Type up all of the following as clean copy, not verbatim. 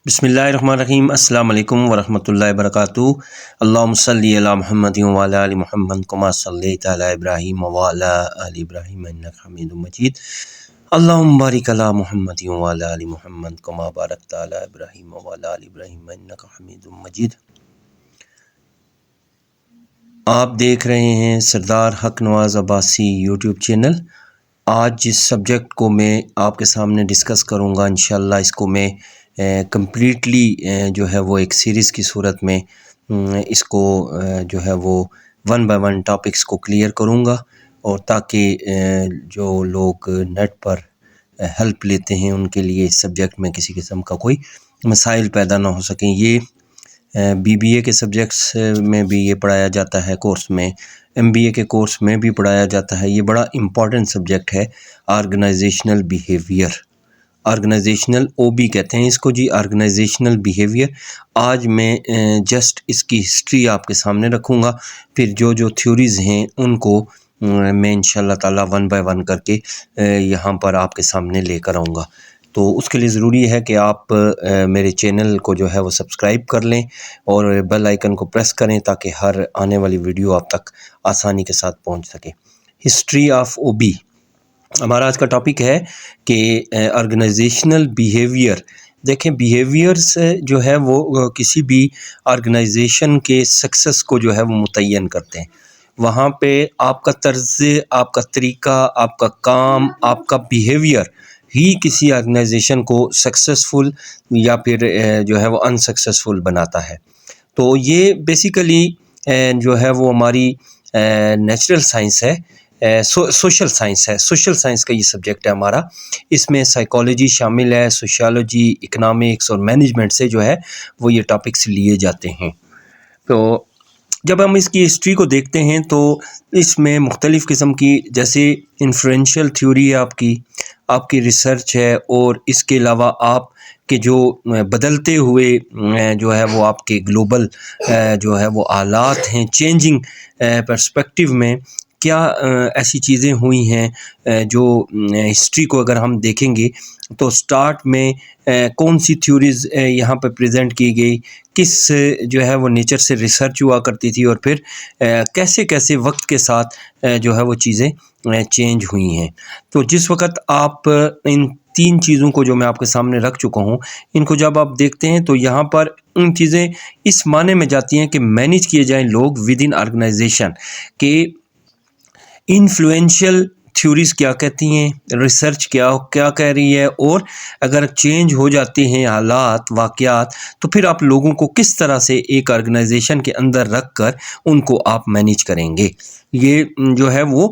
بسم اللہ الرحمن الرحیم۔ السلام علیکم ورحمۃ اللہ وبرکاتہ۔ اللہم صلی علی محمد وعلی آل محمد کما صلیت علی ابراہیم وعلی آل ابراہیم انک حمید مجید۔ اللہم بارک علی محمد وعلی آل محمد کما بارکت علی ابراہیم وعلی آل ابراہیم انک حمید مجید۔ آپ دیکھ رہے ہیں سردار حق نواز عباسی یوٹیوب چینل۔ آج جس سبجیکٹ کو میں آپ کے سامنے ڈسکس کروں گا، انشاءاللہ اس کو میں کمپلیٹلی جو ہے وہ ایک سیریز کی صورت میں اس کو جو ہے وہ 1 by 1 ٹاپکس کو کلیئر کروں گا، اور تاکہ جو لوگ نیٹ پر ہیلپ لیتے ہیں ان کے لیے اس سبجیکٹ میں کسی قسم کا کوئی مسائل پیدا نہ ہو سکیں۔ یہ BBA کے سبجیکٹس میں بھی یہ پڑھایا جاتا ہے، کورس میں MBA کے کورس میں بھی پڑھایا جاتا ہے۔ یہ بڑا امپورٹنٹ سبجیکٹ ہے، آرگنائزیشنل بیہیویئر۔ آرگنائزیشنل OB کہتے ہیں اس کو جی، آرگنائزیشنل بیہیویئر۔ آج میں جسٹ اس کی ہسٹری آپ کے سامنے رکھوں گا، پھر جو تھیوریز ہیں ان کو میں انشاءاللہ تعالی 1 by 1 کر کے یہاں پر آپ کے سامنے لے کر آؤں گا۔ تو اس کے لیے ضروری ہے کہ آپ میرے چینل کو جو ہے وہ سبسکرائب کر لیں اور بیل آئیکن کو پریس کریں تاکہ ہر آنے والی ویڈیو آپ تک آسانی کے ساتھ پہنچ سکے۔ ہسٹری آف OB ہمارا آج کا ٹاپک ہے کہ آرگنائزیشنل بیہیویئر۔ دیکھیں، بیہیویئرس جو ہے وہ کسی بھی آرگنائزیشن کے سکسس کو جو ہے وہ متعین کرتے ہیں۔ وہاں پہ آپ کا طرز، آپ کا طریقہ، آپ کا کام، آپ کا بیہیویئر ہی کسی آرگنائزیشن کو سکسیسفل یا پھر جو ہے وہ انسکسیسفل بناتا ہے۔ تو یہ بیسیکلی جو ہے وہ ہماری نیچرل سائنس ہے، سوشل سائنس ہے۔ سوشل سائنس کا یہ سبجیکٹ ہے ہمارا۔ اس میں سائیکالوجی شامل ہے، سوشیالوجی، اکنامکس اور مینجمنٹ سے جو ہے وہ یہ ٹاپکس لیے جاتے ہیں۔ تو جب ہم اس کی ہسٹری کو دیکھتے ہیں تو اس میں مختلف قسم کی، جیسے انفلوئنشل تھیوری ہے آپ کی ریسرچ ہے، اور اس کے علاوہ آپ کے جو بدلتے ہوئے جو ہے وہ آپ کے گلوبل جو ہے وہ حالات ہیں، چینجنگ پرسپیکٹیو میں کیا ایسی چیزیں ہوئی ہیں جو ہسٹری کو اگر ہم دیکھیں گے تو سٹارٹ میں کون سی تھیوریز یہاں پہ پریزنٹ کی گئی، کس جو ہے وہ نیچر سے ریسرچ ہوا کرتی تھی، اور پھر کیسے کیسے وقت کے ساتھ جو ہے وہ چیزیں چینج ہوئی ہیں۔ تو جس وقت آپ ان 3 چیزوں کو جو میں آپ کے سامنے رکھ چکا ہوں، ان کو جب آپ دیکھتے ہیں تو یہاں پر ان چیزیں اس معنی میں جاتی ہیں کہ مینیج کیے جائیں لوگ ود ان آرگنائزیشن، کہ انفلوئنشل تھیوریز کیا کہتی ہیں، ریسرچ کیا کہہ رہی ہے، اور اگر چینج ہو جاتے ہیں حالات، واقعات، تو پھر آپ لوگوں کو کس طرح سے ایک آرگنائزیشن کے اندر رکھ کر ان کو آپ مینیج کریں گے۔ یہ جو ہے وہ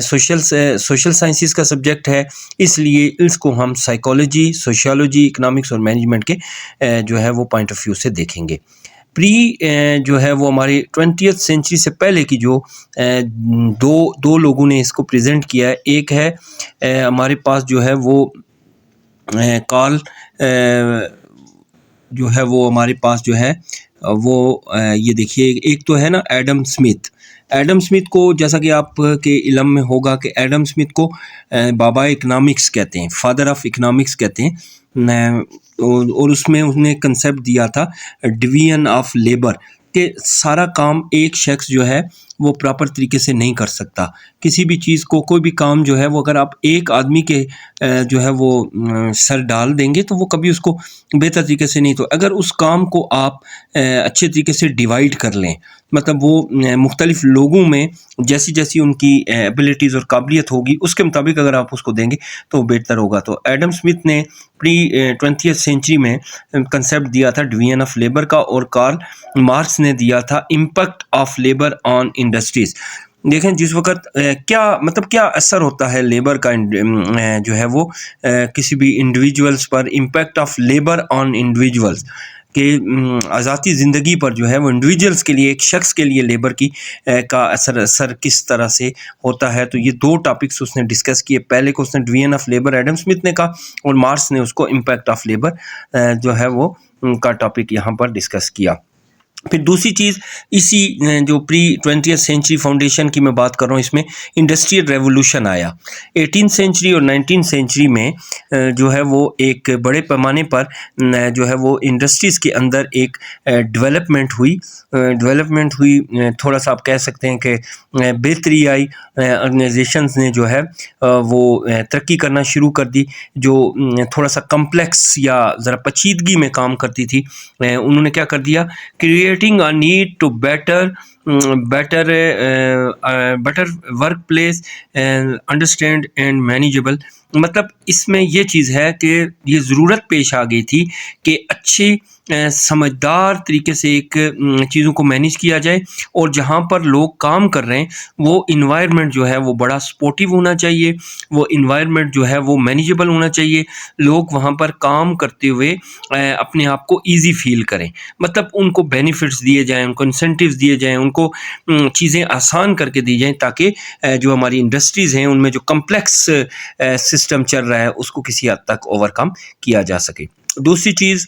سوشل سائنسز کا سبجیکٹ ہے، اس لیے اس کو ہم سائیکالوجی، سوشیالوجی، اکنامکس اور مینجمنٹ کے جو ہے وہ پوائنٹ آف ویو سے دیکھیں گے۔ جو ہے وہ ہماری 20th سینچری سے پہلے کی جو دو لوگوں نے اس کو پریزنٹ کیا ہے۔ ایک ہے ہمارے پاس جو ہے وہ کارل جو ہے وہ ہمارے پاس جو ہے وہ یہ دیکھیے، ایک تو ہے نا ایڈم اسمتھ۔ ایڈم اسمتھ کو جیسا کہ آپ کے علم میں ہوگا کہ ایڈم اسمتھ کو بابا اکنامکس کہتے ہیں، فادر آف اکنامکس کہتے ہیں، اور اس میں اس نے کنسیپٹ دیا تھا ڈویژن آف لیبر، کہ سارا کام ایک شخص جو ہے وہ پراپر طریقے سے نہیں کر سکتا۔ کسی بھی چیز کو، کوئی بھی کام جو ہے وہ اگر آپ ایک آدمی کے جو ہے وہ سر ڈال دیں گے تو وہ کبھی اس کو بہتر طریقے سے نہیں، تو اگر اس کام کو آپ اچھے طریقے سے ڈیوائیڈ کر لیں، مطلب وہ مختلف لوگوں میں جیسی ان کی ایبلٹیز اور قابلیت ہوگی اس کے مطابق اگر آپ اس کو دیں گے تو بہتر ہوگا۔ تو ایڈم اسمتھ نے 20th سینچری میں کنسیپٹ دیا تھا ڈویژن آف لیبر کا، اور کارل مارکس نے دیا تھا impact of labour on industries. دیکھیں جس وقت کیا اثر ہوتا ہے لیبر کا جو ہے وہ کسی بھی individuals per, impact of labour on individuals, کہ ذاتی زندگی پر جو ہے وہ انڈیویجولز کے لیے، ایک شخص کے لیے لیبر کی کا اثر کس طرح سے ہوتا ہے۔ تو یہ 2 ٹاپکس اس نے ڈسکس کیے۔ پہلے کو اس نے division of labour Adam Smith نے کہا، اور مارکس نے اس کو امپیکٹ آف لیبر جو ہے وہ کا ٹاپک یہاں پر ڈسکس کیا۔ پھر دوسری چیز اسی جو پری 20th سینچری فاؤنڈیشن کی میں بات کر رہا ہوں، اس میں انڈسٹریل ریولوشن آیا 18 سینچری اور 19 سینچری میں جو ہے وہ ایک بڑے پیمانے پر جو ہے وہ انڈسٹریز کے اندر ایک ڈیولپمنٹ ہوئی تھوڑا سا آپ کہہ سکتے ہیں کہ بہتری آئی، آرگنائزیشنز نے جو ہے وہ ترقی کرنا شروع کر دی، جو تھوڑا سا کمپلیکس یا ذرا پیچیدگی میں کام کرتی تھی، انہوں نے کیا کر دیا، creating a need to better workplace and understand and manageable. مطلب اس میں یہ چیز ہے کہ یہ ضرورت پیش آ گئی تھی کہ اچھی سمجھدار طریقے سے ایک چیزوں کو مینیج کیا جائے، اور جہاں پر لوگ کام کر رہے ہیں وہ انوائرمنٹ جو ہے وہ بڑا سپورٹیو ہونا چاہیے، وہ انوائرمنٹ جو ہے وہ مینیجیبل ہونا چاہیے، لوگ وہاں پر کام کرتے ہوئے اپنے آپ کو ایزی فیل کریں، مطلب ان کو بینیفٹس دیے جائیں، ان کو انسینٹیوز دیے جائیں، ان کو چیزیں آسان کر کے دی جائیں، تاکہ جو ہماری انڈسٹریز ہیں ان میں جو کمپلیکس سسٹم چل رہا ہے اس کو کسی حد تک اوور کم کیا جا سکے۔ دوسری چیز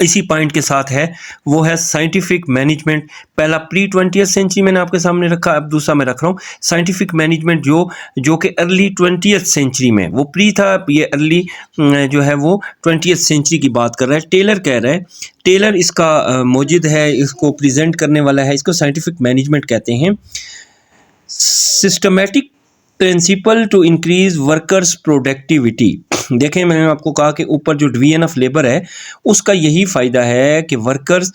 اسی پوائنٹ کے ساتھ ہے، وہ ہے سائنٹیفک مینجمنٹ۔ پہلا پری 20th سینچری میں نے آپ کے سامنے رکھا، اب دوسرا میں رکھ رہا ہوں سائنٹیفک مینجمنٹ جو کہ ارلی 20th سینچری میں، وہ پری تھا، یہ ارلی جو ہے وہ 20th سینچری کی بات کر رہا ہے۔ ٹیلر کہہ رہا ہے، ٹیلر اس کا موجد ہے، اس کو پریزنٹ کرنے والا ہے، اس کو سائنٹیفک مینجمنٹ کہتے ہیں۔ Systematic principle to increase workers productivity. دیکھیں میں نے آپ کو کہا کہ اوپر جو ڈویژن آف لیبر ہے اس کا یہی فائدہ ہے کہ ورکرز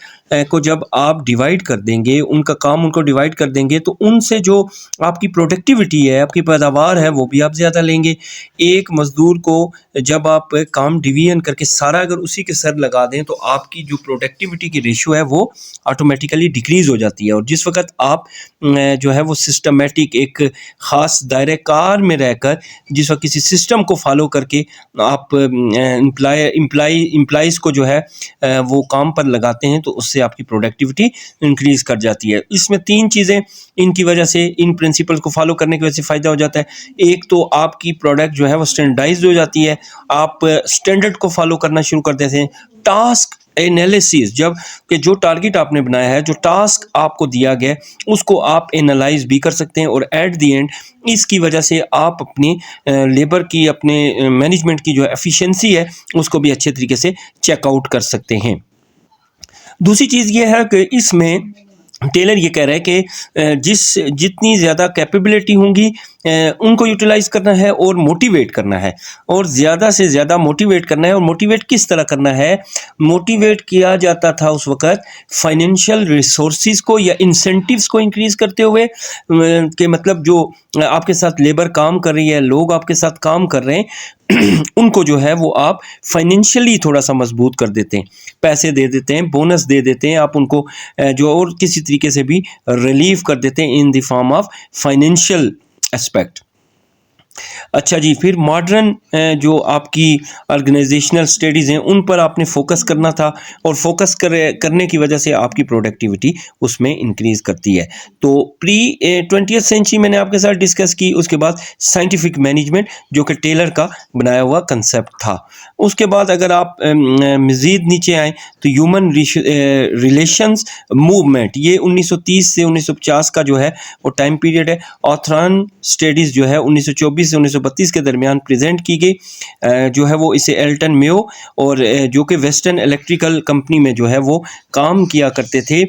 کو جب آپ ڈیوائڈ کر دیں گے، ان کا کام ان کو ڈیوائڈ کر دیں گے، تو ان سے جو آپ کی پروڈکٹیوٹی ہے، آپ کی پیداوار ہے، وہ بھی آپ زیادہ لیں گے۔ ایک مزدور کو جب آپ کام ڈویژن کر کے سارا اگر اسی کے سر لگا دیں تو آپ کی جو پروڈکٹیوٹی کی ریشو ہے وہ آٹومیٹیکلی ڈیکریز ہو جاتی ہے، اور جس وقت آپ جو ہے وہ سسٹمیٹک ایک خاص دائرہ کار میں رہ کر جس وقت کسی سسٹم کو فالو کر کے آپ امپلائیز کو جو ہے وہ کام پر لگاتے ہیں تو اس سے آپ کی پروڈکٹیوٹی انکریز کر جاتی ہے۔ اس میں تین چیزیں ان کی وجہ سے، ان پرنسپل کو فالو کرنے کی وجہ سے فائدہ ہو جاتا ہے۔ ایک تو آپ کی پروڈکٹ جو ہے وہ اسٹینڈرڈائزڈ ہو جاتی ہے، آپ اسٹینڈرڈ کو فالو کرنا شروع کر دیتے ہیں۔ ٹاسک انالیسس، جب کہ جو ٹارگٹ آپ نے بنایا ہے، جو ٹاسک آپ کو دیا گیا اس کو آپ انالائز بھی کر سکتے ہیں، اور ایٹ دی اینڈ اس کی وجہ سے آپ اپنی لیبر کی، اپنے مینجمنٹ کی جو ایفیشنسی ہے اس کو بھی اچھے طریقے سے چیک آؤٹ کر سکتے ہیں۔ دوسری چیز یہ ہے کہ اس میں ٹیلر یہ کہہ رہا ہے کہ جتنی زیادہ کیپیبلٹی ہوں گی ان کو یوٹیلائز کرنا ہے اور موٹیویٹ کرنا ہے، اور زیادہ سے زیادہ موٹیویٹ کرنا ہے۔ اور موٹیویٹ کس طرح کرنا ہے؟ موٹیویٹ کیا جاتا تھا اس وقت فائنینشیل ریسورسز کو یا انسینٹیوز کو انکریز کرتے ہوئے، کہ مطلب جو آپ کے ساتھ لیبر کام کر رہی ہے، لوگ آپ کے ساتھ کام کر رہے ہیں، ان کو جو ہے وہ آپ فائنینشلی تھوڑا سا مضبوط کر دیتے ہیں، پیسے دے دیتے ہیں، بونس دے دیتے ہیں، آپ ان کو جو اور کسی طریقے سے بھی ریلیف کر دیتے ہیں ان دی فارم آف فائنینشیل اسپیکٹ۔ اچھا جی، پھر ماڈرن جو آپ کی آرگنائزیشنل اسٹڈیز ہیں ان پر آپ نے فوکس کرنا تھا، اور فوکس کرنے کی وجہ سے آپ کی پروڈکٹیوٹی اس میں انکریز کرتی ہے۔ تو پری 20th سینچری میں نے آپ کے ساتھ ڈسکس کی، اس کے بعد سائنٹیفک مینجمنٹ جو کہ ٹیلر کا بنایا ہوا کنسیپٹ تھا۔ اس کے بعد اگر آپ مزید نیچے آئیں تو ہیومن ریلیشنز موومنٹ، یہ 1930 سے 1950 کا جو ہے وہ ٹائم پیریڈ ہے۔ آتھران اسٹڈیز جو ہے 1924 سے 1932 کے درمیان پریزنٹ کی گئی، جو ہے وہ اسے ایلٹن میو اور جو کہ ویسٹرن الیکٹریکل کمپنی میں جو ہے وہ کام کیا کرتے تھے،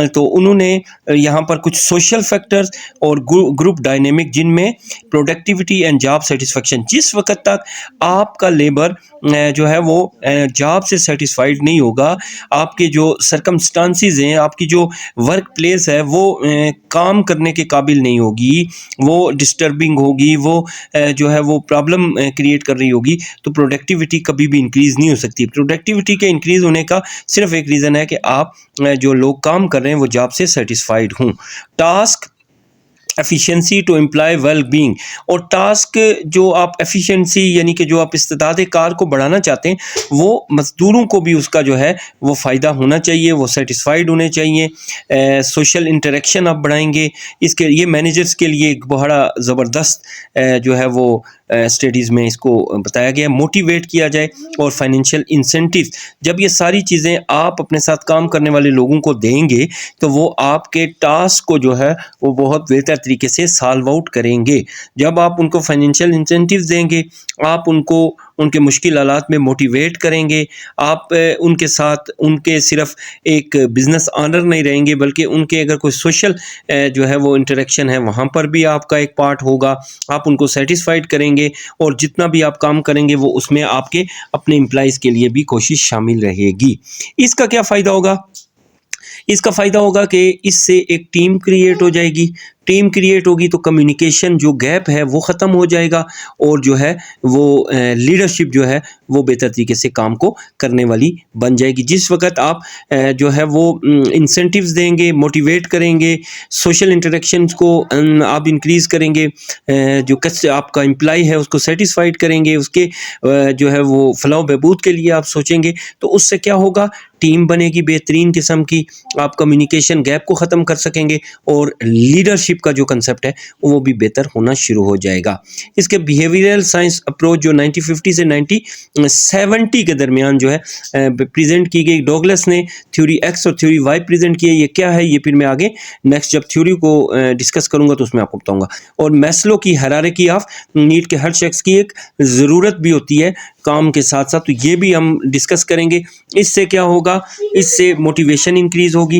تو انہوں نے یہاں پر کچھ سوشل فیکٹرز اور گروپ ڈائنامک جن میں پروڈکٹیوٹی اینڈ جاب سیٹسفیکشن، جس وقت تک آپ کا لیبر جو ہے وہ جاب سے سیٹسفائیڈ نہیں ہوگا، آپ کے جو سرکمسٹانسز ہیں، آپ کی جو ورک پلیس ہے وہ کام کرنے کے قابل نہیں ہوگی، وہ ڈسٹربنگ ہوگی، وہ جو ہے وہ پرابلم کریٹ کر رہی ہوگی، تو پروڈکٹیوٹی کبھی بھی انکریز نہیں ہو سکتی۔ پروڈکٹیوٹی کے انکریز ہونے کا صرف ایک ریزن ہے کہ آپ جو لوگ کام کر رہے ہیں وہ جاب سے سیٹسفائیڈ ہوں۔ Task efficiency to employee well being, اور ٹاسک جو آپ ایفیشنسی یعنی کہ جو آپ استعداد کار کو بڑھانا چاہتے ہیں وہ مزدوروں کو بھی اس کا جو ہے وہ فائدہ ہونا چاہیے، وہ سیٹسفائیڈ ہونے چاہیے۔ سوشل انٹریکشن آپ بڑھائیں گے، اس کے یہ مینیجرز کے لیے ایک بڑا زبردست جو ہے وہ اسٹڈیز میں اس کو بتایا گیا ہے. موٹیویٹ کیا جائے اور فائنینشیل انسینٹیو، جب یہ ساری چیزیں آپ اپنے ساتھ کام کرنے والے لوگوں کو دیں گے تو وہ آپ کے ٹاسک کو جو ہے وہ بہت بہتر طریقے سے سالو آؤٹ کریں گے. جب آپ ان کو فائنینشیل انسینٹیو دیں گے، آپ ان کو ان کے مشکل حالات میں موٹیویٹ کریں گے، آپ ان کے ساتھ ان کے صرف ایک بزنس آنر نہیں رہیں گے بلکہ ان کے اگر کوئی سوشل جو ہے وہ انٹریکشن ہے وہاں پر بھی آپ کا ایک پارٹ ہوگا. آپ ان کو سیٹسفائیڈ کریں گے اور جتنا بھی آپ کام کریں گے وہ اس میں آپ کے اپنے امپلائیز کے لیے بھی کوشش شامل رہے گی. اس کا کیا فائدہ ہوگا؟ اس کا فائدہ ہوگا کہ اس سے ایک ٹیم کریٹ ہو جائے گی. ٹیم کریٹ ہوگی تو کمیونیکیشن جو گیپ ہے وہ ختم ہو جائے گا اور جو ہے وہ لیڈرشپ جو ہے وہ بہتر طریقے سے کام کو کرنے والی بن جائے گی. جس وقت آپ جو ہے وہ انسینٹیوز دیں گے، موٹیویٹ کریں گے، سوشل انٹریکشنز کو آپ انکریز کریں گے، جو آپ کا امپلائی ہے اس کو سیٹسفائیڈ کریں گے، اس کے جو ہے وہ فلاح و بہبود کے لیے آپ سوچیں گے، تو اس سے کیا ہوگا؟ ٹیم بنے گی بہترین قسم کی، آپ کمیونیکیشن گیپ کو ختم کر سکیں گے اور لیڈرشپ کا جو کنسیپٹ ہے وہ بھی بہتر ہونا شروع ہو جائے گا. اس کے بیہیویئرل سائنس اپروچ جو 1950 سے 1970 کے درمیان جو ہے پریزنٹ کی گئی، ڈوگلس نے تھیوری ایکس اور تھیوری وائی پریزنٹ کی ہے. یہ کیا ہے یہ پھر میں آگے نیکسٹ جب تھیوری کو ڈسکس کروں گا تو اس میں آپ کو بتاؤں گا. اور میسلو کی ہیرارکی آف نیڈ کے ہر شخص کی ایک ضرورت بھی ہوتی ہے کام کے ساتھ ساتھ، تو یہ بھی ہم ڈسکس کریں گے. اس سے کیا ہوگا؟ اس سے موٹیویشن انکریز ہوگی،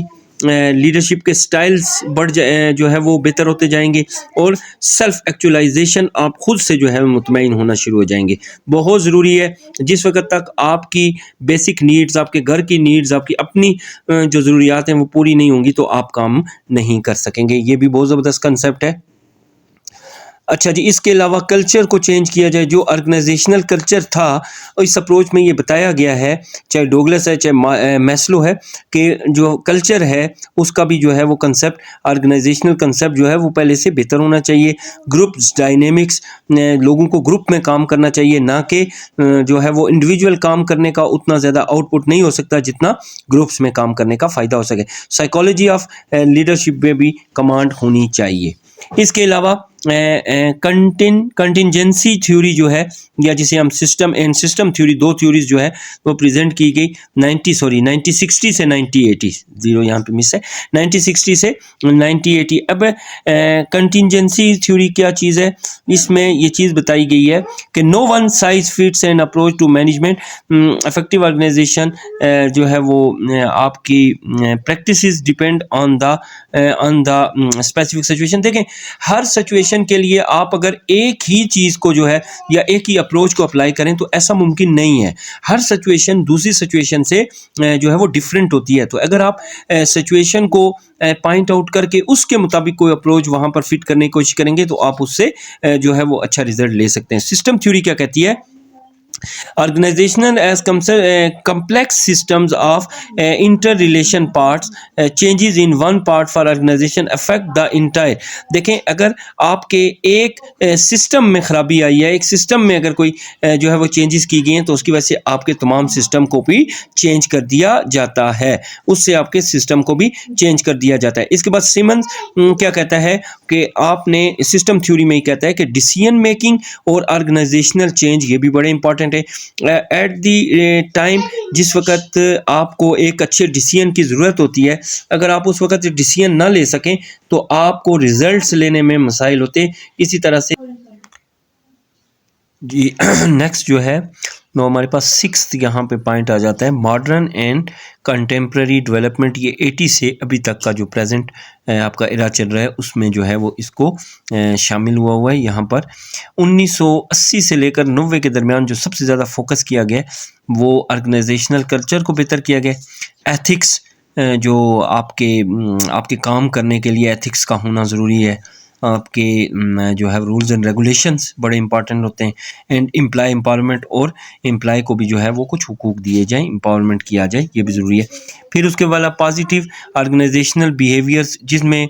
لیڈرشپ کے سٹائلز جو ہے وہ بہتر ہوتے جائیں گے اور سیلف ایکچولائزیشن آپ خود سے جو ہے مطمئن ہونا شروع ہو جائیں گے. بہت ضروری ہے. جس وقت تک آپ کی بیسک نیڈز، آپ کے گھر کی نیڈز، آپ کی اپنی جو ضروریات ہیں وہ پوری نہیں ہوں گی تو آپ کام نہیں کر سکیں گے. یہ بھی بہت زبردست کنسیپٹ ہے. اچھا جی، اس کے علاوہ کلچر کو چینج کیا جائے. جو آرگنائزیشنل کلچر تھا اس اپروچ میں یہ بتایا گیا ہے، چاہے ڈوگلس ہے چاہے میسلو ہے، کہ جو کلچر ہے اس کا بھی جو ہے وہ کنسیپٹ، آرگنائزیشنل کنسیپٹ جو ہے وہ پہلے سے بہتر ہونا چاہیے. گروپس ڈائنیمکس، لوگوں کو گروپ میں کام کرنا چاہیے، نہ کہ جو ہے وہ انڈیویجول کام کرنے کا اتنا زیادہ آؤٹ پٹ نہیں ہو سکتا جتنا گروپس میں کام کرنے کا فائدہ ہو سکے. سائیکالوجی آف لیڈرشپ میں بھی کمانڈ ہونی چاہیے. اس کے علاوہ کنٹینجنسی تھیوری جو ہے، یا جسے ہم سسٹم اینڈ سسٹم تھیوری، دو تھیوریز جو ہے وہ پریزنٹ کی گئی 1960 سے 1980، زیرو یہاں پہ مس ہے، 1960 سے 1980. اب کنٹینجنسی تھیوری کیا چیز ہے؟ اس میں یہ چیز بتائی گئی ہے کہ no one size fits an approach to management. Effective organization جو ہے وہ آپ کی practices depend on the specific situation. دیکھیں ہر سچویشن کے لیے آپ اگر ایک ہی چیز کو جو ہے یا ایک ہی اپروچ کو اپلائی کریں تو ایسا ممکن نہیں ہے. ہر سچویشن دوسری سچویشن سے جو ہے وہ ڈیفرنٹ ہوتی ہے. تو اگر آپ سچویشن کو پوائنٹ آؤٹ کر کے اس کے مطابق کوئی اپروچ وہاں پر فٹ کرنے کی کوشش کریں گے تو آپ اس سے جو ہے وہ اچھا رزلٹ لے سکتے ہیں. سسٹم تھیوری کیا کہتی ہے؟ Organizational as complex systems of interrelation parts, changes in one part for organization affect the entire. دیکھیں اگر آپ کے ایک سسٹم میں خرابی آئی ہے، ایک سسٹم میں اگر کوئی جو ہے وہ چینجز کی گئی ہیں تو اس کی وجہ سے آپ کے تمام سسٹم کو بھی چینج کر دیا جاتا ہے، اس سے آپ کے سسٹم کو بھی چینج کر دیا جاتا ہے. اس کے بعد سیمنز کیا کہتا ہے کہ آپ نے سسٹم تھیوری میں ہی کہتا ہے کہ ڈیسیژن میکنگ اور آرگنائزیشنل چینج یہ بھی بڑے امپورٹنٹ ہے. ایٹ دی ٹائم جس وقت آپ کو ایک اچھے ڈیسیژن کی ضرورت ہوتی ہے، اگر آپ اس وقت ڈیسیژن نہ لے سکیں تو آپ کو ریزلٹس لینے میں مسائل ہوتے. اسی طرح سے جی نیکسٹ جو ہے وہ ہمارے پاس 6 یہاں پہ پوائنٹ آ جاتا ہے، ماڈرن اینڈ کنٹمپریری ڈیولپمنٹ. یہ 80 سے ابھی تک کا جو پریزنٹ آپ کا ایرا چل رہا ہے اس میں جو ہے وہ اس کو شامل ہوا ہے. یہاں پر 1980 سے لے کر 90 کے درمیان جو سب سے زیادہ فوکس کیا گیا وہ آرگنائزیشنل کلچر کو بہتر کیا گیا. ایتھکس جو آپ کے کام کرنے کے لیے ایتھکس کا ہونا ضروری ہے، آپ کے جو ہے رولز اینڈ ریگولیشنز بڑے امپارٹنٹ ہوتے ہیں. اینڈ امپلائی امپاورمنٹ، اور امپلائی کو بھی جو ہے وہ کچھ حقوق دیے جائیں، امپاورمنٹ کیا جائے، یہ بھی ضروری ہے. پھر اس کے بعد پازیٹیو آرگنائزیشنل بیہیویئرس جس میں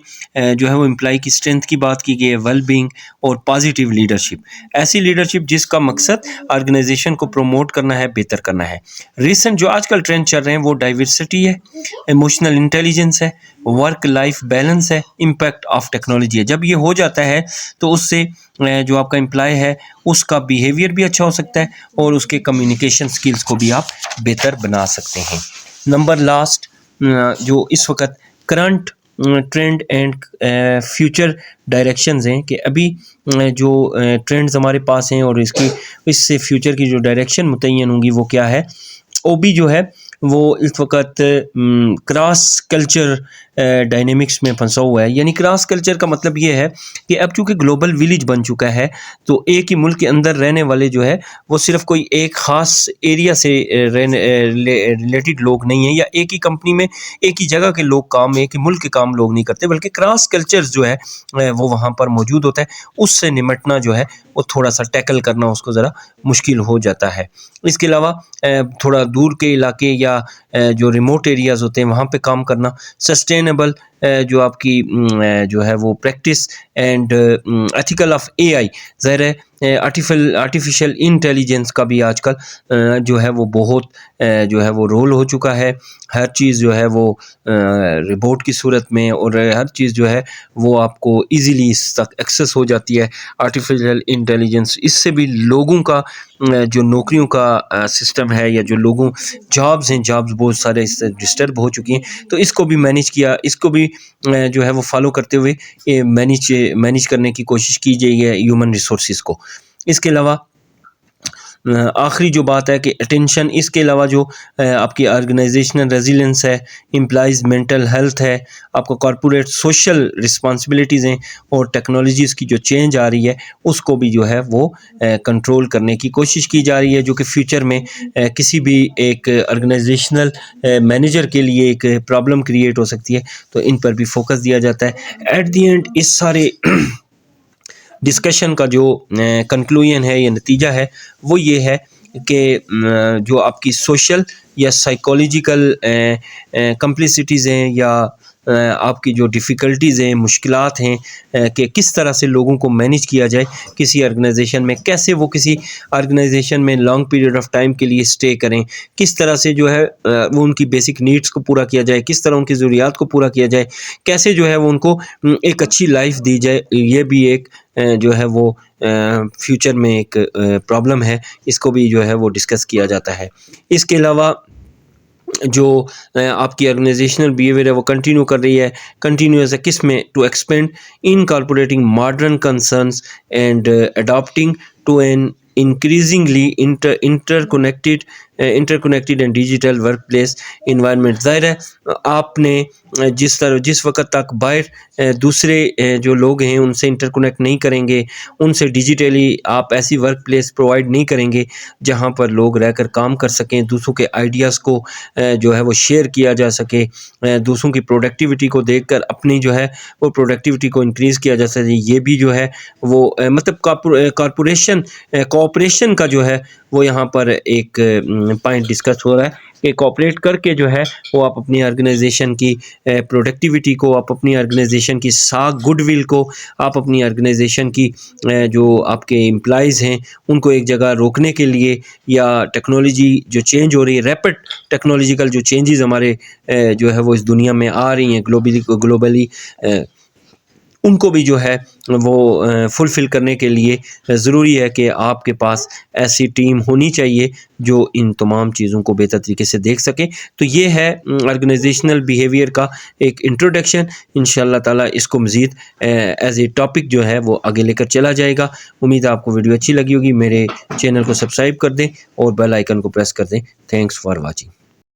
جو ہے وہ امپلائی کی اسٹرینتھ کی بات کی گئی ہے، ویل بینگ اور پازیٹیو لیڈرشپ. ایسی لیڈرشپ جس کا مقصد آرگنائزیشن کو پروموٹ کرنا ہے، بہتر کرنا ہے. ریسنٹ جو آج کل ٹرینڈ چل رہے ہیں وہ ڈائیورسٹی ہے، ایموشنل انٹیلیجنس ہے، ورک لائف بیلنس ہے، امپیکٹ آف ٹیکنالوجی ہے. جب یہ ہو جاتا ہے تو اس سے جو آپ کا امپلائی ہے اس کا بیہیویئر بھی اچھا ہو سکتا ہے اور اس کے کمیونیکیشن سکلز کو بھی آپ بہتر بنا سکتے ہیں۔ نمبر لاسٹ جو اس وقت current trend and future directions ہیں کہ ابھی جو ٹرینڈز ہمارے پاس ہیں اور اس سے فیوچر کی جو ڈائریکشن متعین ہوں گی وہ کیا ہے، وہ بھی جو ہے وہ اس وقت کراس کلچر ڈائنامکس میں پھنسا ہوا ہے۔ یعنی کراس کلچر کا مطلب یہ ہے کہ اب چونکہ گلوبل ویلیج بن چکا ہے تو ایک ہی ملک کے اندر رہنے والے جو ہے وہ صرف کوئی ایک خاص ایریا سے ریلیٹڈ لوگ نہیں ہیں، یا ایک ہی کمپنی میں ایک ہی جگہ کے لوگ کام، ایک ہی ملک کے کام لوگ نہیں کرتے، بلکہ کراس کلچرز جو ہے وہ وہاں پر موجود ہوتا ہے۔ اس سے نمٹنا جو ہے وہ تھوڑا سا ٹیکل کرنا اس کو ذرا مشکل ہو جاتا ہے۔ اس کے علاوہ تھوڑا دور کے علاقے یا جو ریموٹ ایریاز ہوتے ہیں وہاں پہ کام کرنا، سسٹینیبل جو آپ کی جو ہے وہ پریکٹس اینڈ ایتھیکل آف اے آئی، ظاہر ہے آرٹیفیشل انٹیلیجنس کا بھی آج کل جو ہے وہ بہت جو ہے وہ رول ہو چکا ہے۔ ہر چیز جو ہے وہ رپورٹ کی صورت میں اور ہر چیز جو ہے وہ آپ کو ایزیلی اس تک ایکسیس ہو جاتی ہے۔ آرٹیفیشل انٹیلیجنس اس سے بھی لوگوں کا جو نوکریوں کا سسٹم ہے یا جو لوگوں جابز ہیں، جابز بہت سارے اس سے ڈسٹرب ہو چکی ہیں، تو اس کو بھی مینیج کیا، اس کو بھی جو ہے وہ فالو کرتے ہوئے مینیج کرنے کی کوشش کی جائے گی ہیومن ریسورسز کو۔ اس کے علاوہ آخری جو بات ہے کہ اٹینشن، اس کے علاوہ جو آپ کی آرگنائزیشنل ریزیلنس ہے، امپلائیز مینٹل ہیلتھ ہے، آپ کو کارپوریٹ سوشل رسپانسبلٹیز ہیں، اور ٹیکنالوجیز کی جو چینج آ رہی ہے اس کو بھی جو ہے وہ کنٹرول کرنے کی کوشش کی جا رہی ہے، جو کہ فیوچر میں کسی بھی ایک آرگنائزیشنل مینیجر کے لیے ایک پرابلم کریٹ ہو سکتی ہے، تو ان پر بھی فوکس دیا جاتا ہے۔ ایٹ دی اینڈ اس سارے ڈسکشن کا جو کنکلوژن ہے یا نتیجہ ہے وہ یہ ہے کہ جو آپ کی سوشل یا سائیکولوجیکل کمپلیسٹیز ہیں یا آپ کی جو ڈیفیکلٹیز ہیں، مشکلات ہیں کہ کس طرح سے لوگوں کو مینیج کیا جائے کسی آرگنائزیشن میں، کیسے وہ کسی آرگنائزیشن میں لانگ پیریڈ آف ٹائم کے لیے اسٹے کریں، کس طرح سے جو ہے وہ ان کی بیسک نیڈس کو پورا کیا جائے، کس طرح ان کی ضروریات کو پورا کیا جائے، کیسے جو ہے وہ ان کو ایک اچھی لائف دی جائے، یہ بھی ایک جو ہے وہ فیوچر میں ایک پرابلم ہے، اس کو بھی جو ہے وہ ڈسکس کیا جاتا ہے۔ اس کے علاوہ جو آپ کی آرگنائزیشنل بیہیویئر ہے وہ کنٹینیو کر رہی ہے، کنٹینیوس ہے کس میں، to expand incorporating modern concerns and adapting to an increasingly interconnected and digital work place environment. ظاہر ہے آپ نے جس وقت تک باہر دوسرے جو لوگ ہیں ان سے انٹرکنیکٹ نہیں کریں گے، ان سے ڈیجیٹلی آپ ایسی ورک پلیس پرووائڈ نہیں کریں گے جہاں پر لوگ رہ کر کام کر سکیں، دوسروں کے آئیڈیاز کو جو ہے وہ شیئر کیا جا سکے، دوسروں کی پروڈکٹیوٹی کو دیکھ کر اپنی جو ہے وہ پروڈکٹیوٹی کو انکریز کیا جا سکے، یہ بھی جو ہے وہ مطلب کوآپریشن کا جو ہے وہ یہاں پر ایک پوائنٹ ڈسکس ہو رہا ہے کہ کوآپریٹ کر کے جو ہے وہ آپ اپنی آرگنائزیشن کی پروڈکٹیوٹی کو، آپ اپنی آرگنائزیشن کی ساکھ گڈ ول کو، آپ اپنی آرگنائزیشن کی جو آپ کے امپلائیز ہیں ان کو ایک جگہ روکنے کے لیے، یا ٹیکنالوجی جو چینج ہو رہی ہے، ریپڈ ٹیکنالوجیکل جو چینجز ہمارے جو ہے وہ اس دنیا میں آ رہی ہیں گلوبلی، ان کو بھی جو ہے وہ فلفل کرنے کے لیے ضروری ہے کہ آپ کے پاس ایسی ٹیم ہونی چاہیے جو ان تمام چیزوں کو بہتر طریقے سے دیکھ سکیں۔ تو یہ ہے آرگنائزیشنل بیہیویئر کا ایک انٹروڈکشن۔ انشاءاللہ تعالیٰ اس کو مزید ایز اے ٹاپک جو ہے وہ آگے لے کر چلا جائے گا۔ امید ہے آپ کو ویڈیو اچھی لگی ہوگی۔ میرے چینل کو سبسکرائب کر دیں اور بیل آئیکن کو پریس کر دیں۔ Thanks for watching.